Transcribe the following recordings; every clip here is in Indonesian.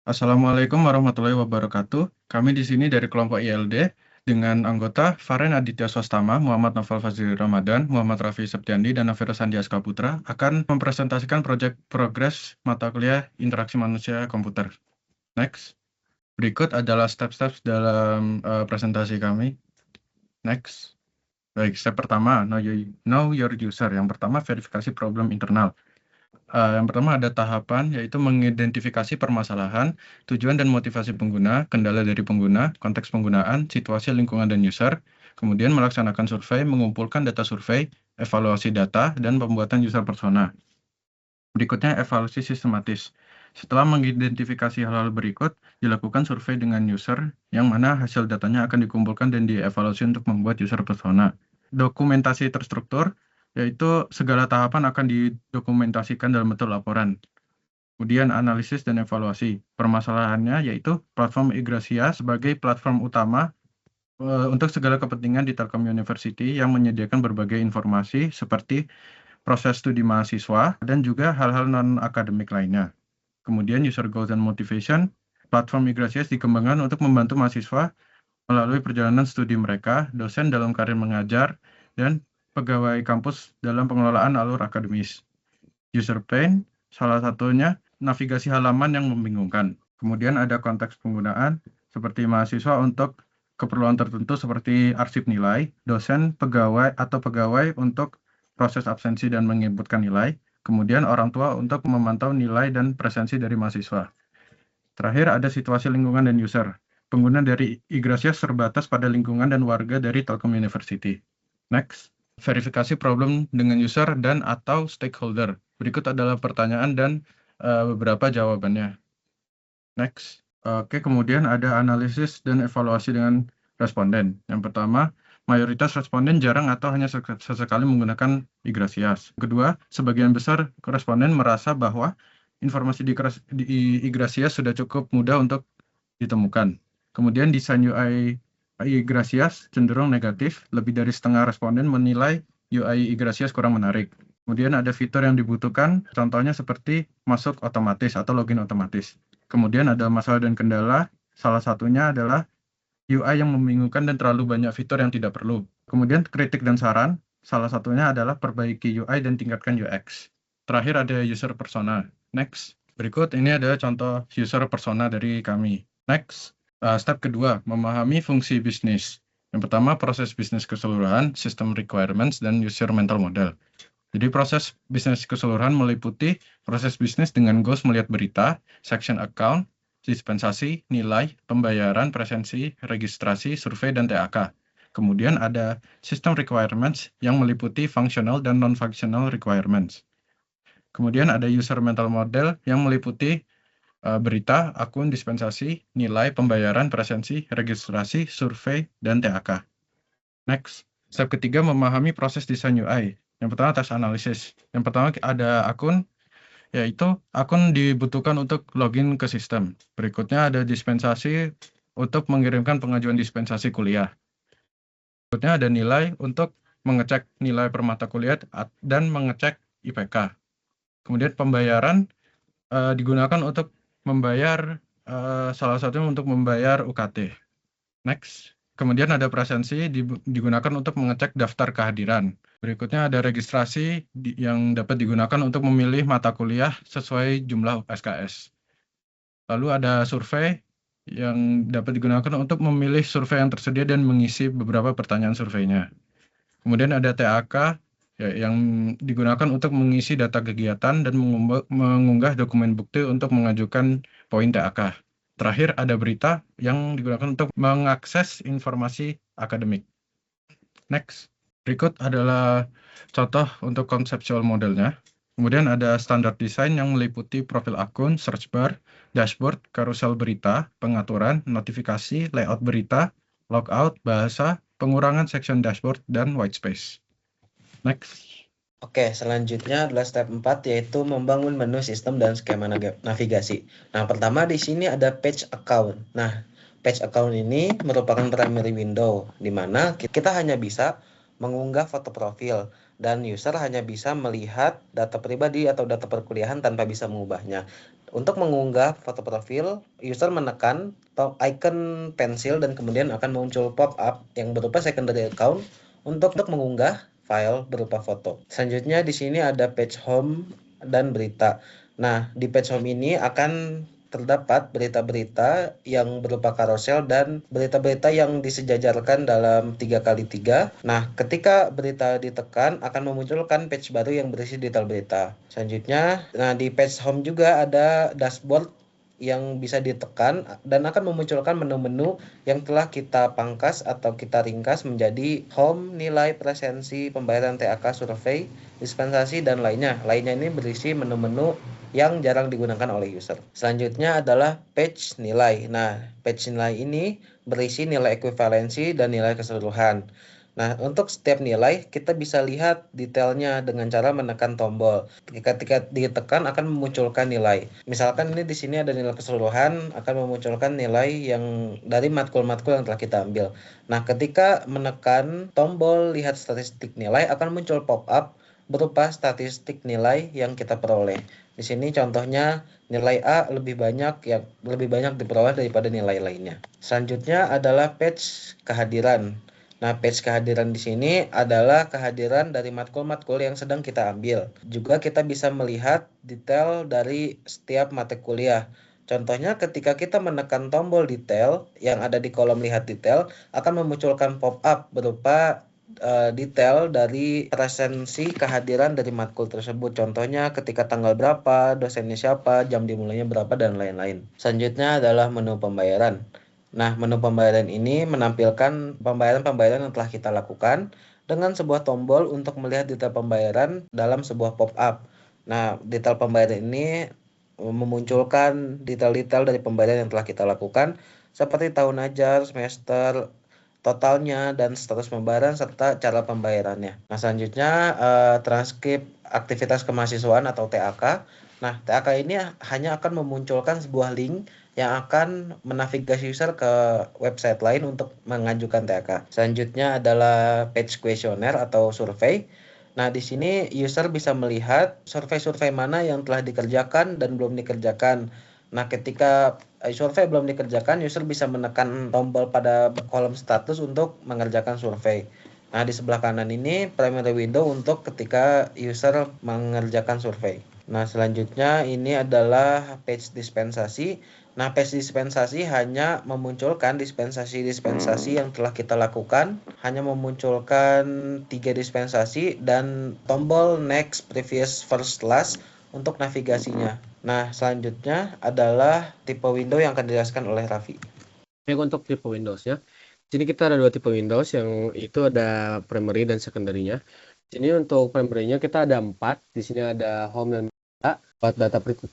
Assalamualaikum warahmatullahi wabarakatuh. Kami di sini dari kelompok ILD dengan anggota Faren Aditya Swastama, Muhammad Novel Fazil Ramadan, Muhammad Rafi Septiandi, dan Nafira Sandiaska Putra akan mempresentasikan proyek progres mata kuliah interaksi manusia komputer. Next. Berikut adalah step-step dalam presentasi kami. Next. Baik, step pertama, know your user. Yang pertama, verifikasi problem internal. Yang pertama ada tahapan, yaitu mengidentifikasi permasalahan, tujuan dan motivasi pengguna, kendala dari pengguna, konteks penggunaan, situasi lingkungan dan user, kemudian melaksanakan survei, mengumpulkan data survei, evaluasi data, dan pembuatan user persona. Berikutnya evaluasi sistematis. Setelah mengidentifikasi hal-hal berikut, dilakukan survei dengan user, yang mana hasil datanya akan dikumpulkan dan dievaluasi untuk membuat user persona. Dokumentasi terstruktur, yaitu segala tahapan akan didokumentasikan dalam bentuk laporan. Kemudian analisis dan evaluasi. Permasalahannya yaitu platform Yggdrasil sebagai platform utama untuk segala kepentingan di Telkom University yang menyediakan berbagai informasi seperti proses studi mahasiswa dan juga hal-hal non-akademik lainnya. Kemudian user goals and motivation. Platform Yggdrasil dikembangkan untuk membantu mahasiswa melalui perjalanan studi mereka, dosen dalam karir mengajar, dan pegawai kampus dalam pengelolaan alur akademis. User pain, salah satunya navigasi halaman yang membingungkan. Kemudian ada konteks penggunaan, seperti mahasiswa untuk keperluan tertentu seperti arsip nilai, dosen, pegawai untuk proses absensi dan menginputkan nilai, kemudian orang tua untuk memantau nilai dan presensi dari mahasiswa. Terakhir ada situasi lingkungan dan user. Pengguna dari Yggdrasil terbatas pada lingkungan dan warga dari Telkom University. Next, verifikasi problem dengan user dan atau stakeholder. Berikut adalah pertanyaan dan beberapa jawabannya. Next. Oke, kemudian ada analisis dan evaluasi dengan responden. Yang pertama, mayoritas responden jarang atau hanya sesekali menggunakan Yggdrasil. Kedua, sebagian besar responden merasa bahwa informasi di Yggdrasil sudah cukup mudah untuk ditemukan. Kemudian desain UI Yggdrasil cenderung negatif, lebih dari setengah responden menilai UI Yggdrasil kurang menarik. Kemudian ada fitur yang dibutuhkan, contohnya seperti masuk otomatis atau login otomatis. Kemudian ada masalah dan kendala, salah satunya adalah UI yang membingungkan dan terlalu banyak fitur yang tidak perlu. Kemudian kritik dan saran, salah satunya adalah perbaiki UI dan tingkatkan UX. Terakhir ada user persona. Next. Berikut ini ada contoh user persona dari kami. Next. Step kedua, memahami fungsi bisnis. Yang pertama, proses bisnis keseluruhan, system requirements, dan user mental model. Jadi proses bisnis keseluruhan meliputi proses bisnis dengan goals melihat berita, section account, dispensasi, nilai, pembayaran, presensi, registrasi, survei, dan TAK. Kemudian ada system requirements yang meliputi functional dan non-functional requirements. Kemudian ada user mental model yang meliputi berita, akun, dispensasi, nilai, pembayaran, presensi, registrasi, survei, dan TAK. Next. Step ketiga, memahami proses desain UI. Yang pertama, tes analisis. Yang pertama ada akun, yaitu akun dibutuhkan untuk login ke sistem. Berikutnya ada dispensasi untuk mengirimkan pengajuan dispensasi kuliah. Berikutnya ada nilai untuk mengecek nilai per mata kuliah dan mengecek IPK. Kemudian pembayaran digunakan untuk membayar salah satunya untuk membayar UKT. Next. Kemudian ada presensi digunakan untuk mengecek daftar kehadiran. Berikutnya ada registrasi yang dapat digunakan untuk memilih mata kuliah sesuai jumlah SKS. Lalu ada survei yang dapat digunakan untuk memilih survei yang tersedia dan mengisi beberapa pertanyaan surveinya. Kemudian ada TAK yang digunakan untuk mengisi data kegiatan dan mengunggah dokumen bukti untuk mengajukan poin TAK. Terakhir ada berita yang digunakan untuk mengakses informasi akademik. Next. Berikut adalah contoh untuk konseptual modelnya. Kemudian ada standar desain yang meliputi profil akun, search bar, dashboard, karusel berita, pengaturan, notifikasi, layout berita, logout, bahasa, pengurangan section dashboard, dan white space. Next. Oke, selanjutnya adalah step 4, yaitu membangun menu sistem dan skema navigasi. Nah, pertama di sini ada page account. Nah, page account ini merupakan primary window, di mana kita hanya bisa mengunggah foto profil, dan user hanya bisa melihat data pribadi atau data perkuliahan tanpa bisa mengubahnya. Untuk mengunggah foto profil, user menekan icon pensil dan kemudian akan muncul pop-up yang berupa secondary account untuk mengunggah file berupa foto. Selanjutnya di sini ada page home dan berita. Nah, di page home ini akan terdapat berita-berita yang berupa karosel dan berita-berita yang disejajarkan dalam 3x3. Nah, ketika berita ditekan akan memunculkan page baru yang berisi detail berita. Selanjutnya, nah di page home juga ada dashboard yang bisa ditekan dan akan memunculkan menu-menu yang telah kita pangkas atau kita ringkas menjadi home, nilai, presensi, pembayaran TAK, survei, dispensasi, dan lainnya. Lainnya ini berisi menu-menu yang jarang digunakan oleh user. Selanjutnya adalah page nilai. Nah, page nilai ini berisi nilai ekuivalensi dan nilai keseluruhan. Nah, untuk setiap nilai kita bisa lihat detailnya dengan cara menekan tombol. Ketika ditekan akan memunculkan nilai. Misalkan ini di sini ada nilai keseluruhan akan memunculkan nilai yang dari matkul-matkul yang telah kita ambil. Nah, ketika menekan tombol lihat statistik nilai akan muncul pop-up berupa statistik nilai yang kita peroleh. Di sini contohnya nilai A lebih banyak diperoleh daripada nilai lainnya. Selanjutnya adalah page kehadiran. Nah, page kehadiran di sini adalah kehadiran dari matkul-matkul yang sedang kita ambil. Juga kita bisa melihat detail dari setiap mata kuliah. Contohnya ketika kita menekan tombol detail yang ada di kolom lihat detail akan memunculkan pop-up berupa detail dari presensi kehadiran dari matkul tersebut. Contohnya ketika tanggal berapa, dosennya siapa, jam dimulainya berapa, dan lain-lain. Selanjutnya adalah menu pembayaran. Nah, menu pembayaran ini menampilkan pembayaran-pembayaran yang telah kita lakukan dengan sebuah tombol untuk melihat detail pembayaran dalam sebuah pop-up. Nah, detail pembayaran ini memunculkan detail-detail dari pembayaran yang telah kita lakukan seperti tahun ajar, semester, totalnya, dan status pembayaran serta cara pembayarannya. Nah, selanjutnya transkrip aktivitas kemahasiswaan atau TAK. Nah, TAK ini hanya akan memunculkan sebuah link yang akan menavigasi user ke website lain untuk mengajukan TAK. Selanjutnya adalah page questionnaire atau survei. Nah, di sini user bisa melihat survei-survei mana yang telah dikerjakan dan belum dikerjakan. Nah, ketika survei belum dikerjakan, user bisa menekan tombol pada kolom status untuk mengerjakan survei. Nah, di sebelah kanan ini primary window untuk ketika user mengerjakan survei. Nah, selanjutnya ini adalah page dispensasi. Nah, page dispensasi hanya memunculkan dispensasi-dispensasi yang telah kita lakukan, hanya memunculkan 3 dispensasi dan tombol next, previous, first, last untuk navigasinya. Nah, selanjutnya adalah tipe window yang akan dijelaskan oleh Raffi. Baik, untuk tipe Windows-nya. Di sini kita ada 2 tipe Windows, yang itu ada primary dan secondary-nya. Di sini untuk primary-nya kita ada 4. Di sini ada home dan data, buat data print.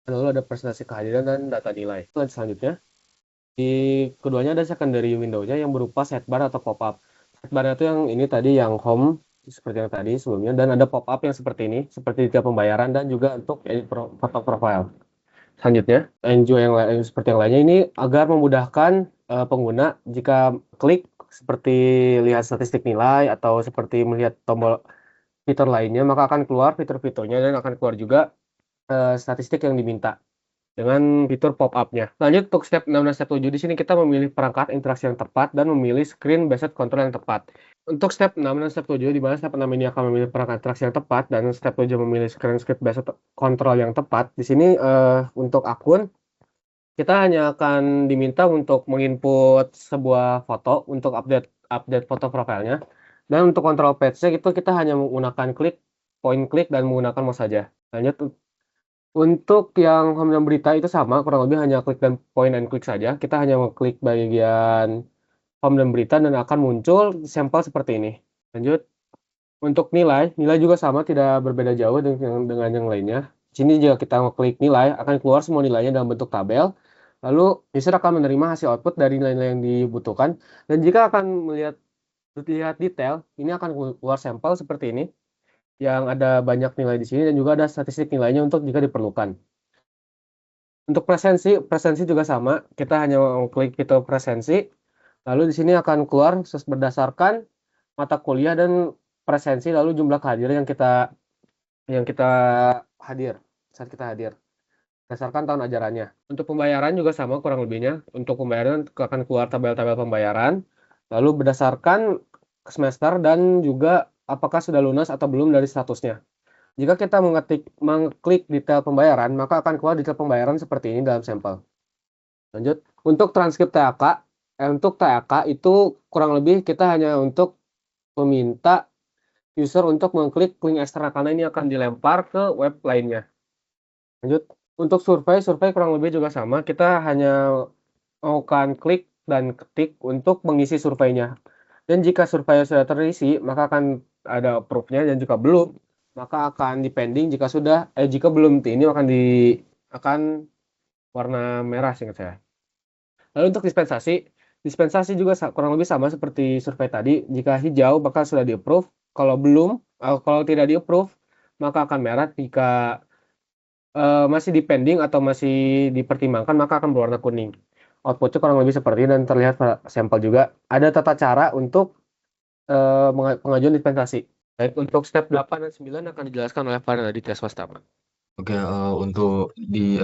Lalu ada presentasi kehadiran dan data nilai. Selanjutnya, di keduanya ada secondary window-nya yang berupa sidebar atau pop-up. Sidebar itu yang ini tadi, yang home, seperti yang tadi sebelumnya, dan ada pop-up yang seperti ini, seperti detail pembayaran dan juga untuk edit foto profile. Selanjutnya, yang lain seperti yang lainnya ini agar memudahkan pengguna jika klik seperti lihat statistik nilai atau seperti melihat tombol fitur lainnya, maka akan keluar fitur-fiturnya dan akan keluar juga statistik yang diminta dengan fitur pop-up-nya. Lanjut untuk step 6 dan step 7, di sini kita memilih perangkat interaksi yang tepat dan memilih screen based control yang tepat. Untuk step 6 dan step 7, di mana step 6 ini akan memilih perangkat interaksi yang tepat dan step 7 memilih screen based control yang tepat. Di sini untuk akun kita hanya akan diminta untuk menginput sebuah foto untuk update foto profilnya. Dan untuk kontrol page-nya itu kita hanya menggunakan point klik dan menggunakan mouse saja. Lanjut untuk yang home dan berita itu sama, kurang lebih hanya klik dan point and klik saja. Kita hanya mengklik bagian home dan berita dan akan muncul sampel seperti ini. Lanjut, untuk nilai juga sama, tidak berbeda jauh dengan yang lainnya. Di sini jika kita mengklik nilai, akan keluar semua nilainya dalam bentuk tabel. Lalu user akan menerima hasil output dari nilai-nilai yang dibutuhkan. Dan jika akan melihat detail, ini akan keluar sampel seperti ini, yang ada banyak nilai di sini dan juga ada statistik nilainya untuk jika diperlukan. Untuk presensi juga sama, kita hanya klik fitur presensi, lalu di sini akan keluar berdasarkan mata kuliah dan presensi, lalu jumlah kehadiran yang kita hadir saat kita hadir. berdasarkan tahun ajarannya. Untuk pembayaran juga sama kurang lebihnya. Untuk pembayaran akan keluar tabel-tabel pembayaran, lalu berdasarkan semester dan juga apakah sudah lunas atau belum dari statusnya. Jika kita mengklik detail pembayaran, maka akan keluar detail pembayaran seperti ini dalam sampel. Lanjut, untuk transkrip TAK, untuk TAK itu kurang lebih kita hanya untuk meminta user untuk mengklik link eksternal karena ini akan dilempar ke web lainnya. Lanjut, untuk survei kurang lebih juga sama, kita hanya melakukan klik dan ketik untuk mengisi surveinya. Dan jika survei sudah terisi, maka akan ada approve-nya dan jika belum, maka akan dipending jika belum ini akan warna merah seingat saya. Lalu untuk dispensasi juga kurang lebih sama seperti survei tadi. Jika hijau maka sudah di-approve, kalau tidak di-approve maka akan merah. Jika masih dipending atau masih dipertimbangkan maka akan berwarna kuning. Outputnya kurang lebih seperti ini dan terlihat sampel juga. Ada tata cara untuk pengajuan dispensasi. Baik, untuk step 8 dan 9 akan dijelaskan oleh Farhan Aditya Swastama. Oke, untuk di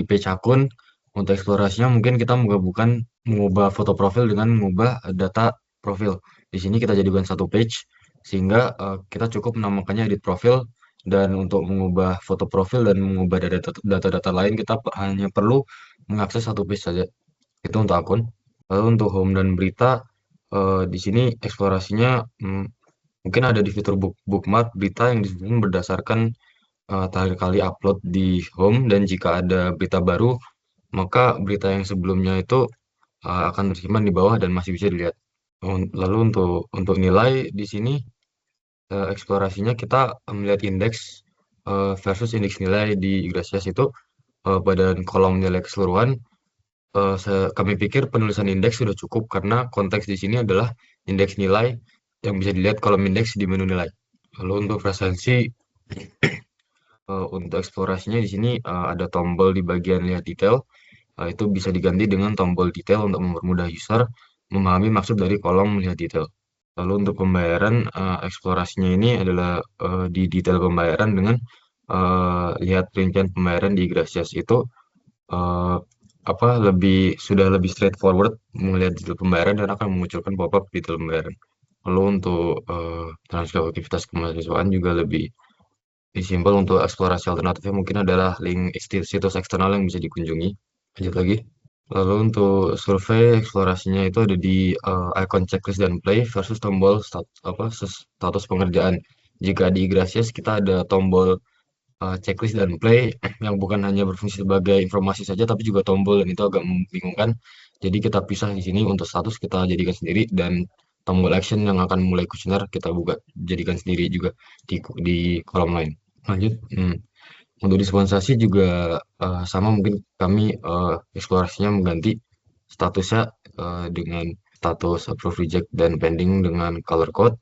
page akun untuk eksplorasinya mungkin kita mengubah foto profil dengan mengubah data profil. Di sini kita jadikan satu page sehingga kita cukup menamakannya edit profil, dan untuk mengubah foto profil dan mengubah data-data lain kita hanya perlu mengakses satu page saja. Itu untuk akun. Lalu untuk home dan berita, di sini eksplorasinya mungkin ada di fitur bookmark berita yang disusun berdasarkan terakhir kali upload di home, dan jika ada berita baru maka berita yang sebelumnya itu akan tersimpan di bawah dan masih bisa dilihat. Lalu untuk nilai di sini eksplorasinya kita melihat indeks versus indeks nilai di Yggdrasil itu pada kolom nilai keseluruhan. Kami pikir penulisan indeks sudah cukup karena konteks di sini adalah indeks nilai yang bisa dilihat kolom indeks di menu nilai. Lalu untuk presensi, untuk eksplorasinya di sini ada tombol di bagian lihat detail. Itu bisa diganti dengan tombol detail untuk mempermudah user memahami maksud dari kolom lihat detail. Lalu untuk pembayaran, eksplorasinya ini adalah di detail pembayaran dengan lihat rincian pembayaran di Yggdrasil itu sudah lebih straightforward melihat detail pembayaran dan akan memunculkan pop-up detail pembayaran. Lalu untuk transfer aktivitas kemahasiswaan juga lebih simpel. Untuk eksplorasi alternatifnya mungkin adalah link situs eksternal yang bisa dikunjungi. Lanjut lagi. Lalu untuk survei eksplorasinya itu ada di icon checklist dan play versus tombol status pengerjaan. Jika di Yggdrasil kita ada tombol checklist dan play yang bukan hanya berfungsi sebagai informasi saja tapi juga tombol, dan itu agak membingungkan. Jadi kita pisah di sini. Untuk status kita jadikan sendiri, dan tombol action yang akan mulai kuesioner kita jadikan sendiri juga di kolom lain. Lanjut. Untuk dispensasi juga sama, mungkin kami eksplorasinya mengganti statusnya dengan status approve, reject, dan pending dengan color code.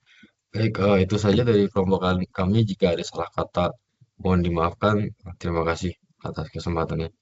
Baik, itu saja dari kelompok kami. Jika ada salah kata mohon dimaafkan. Terima kasih atas kesempatannya.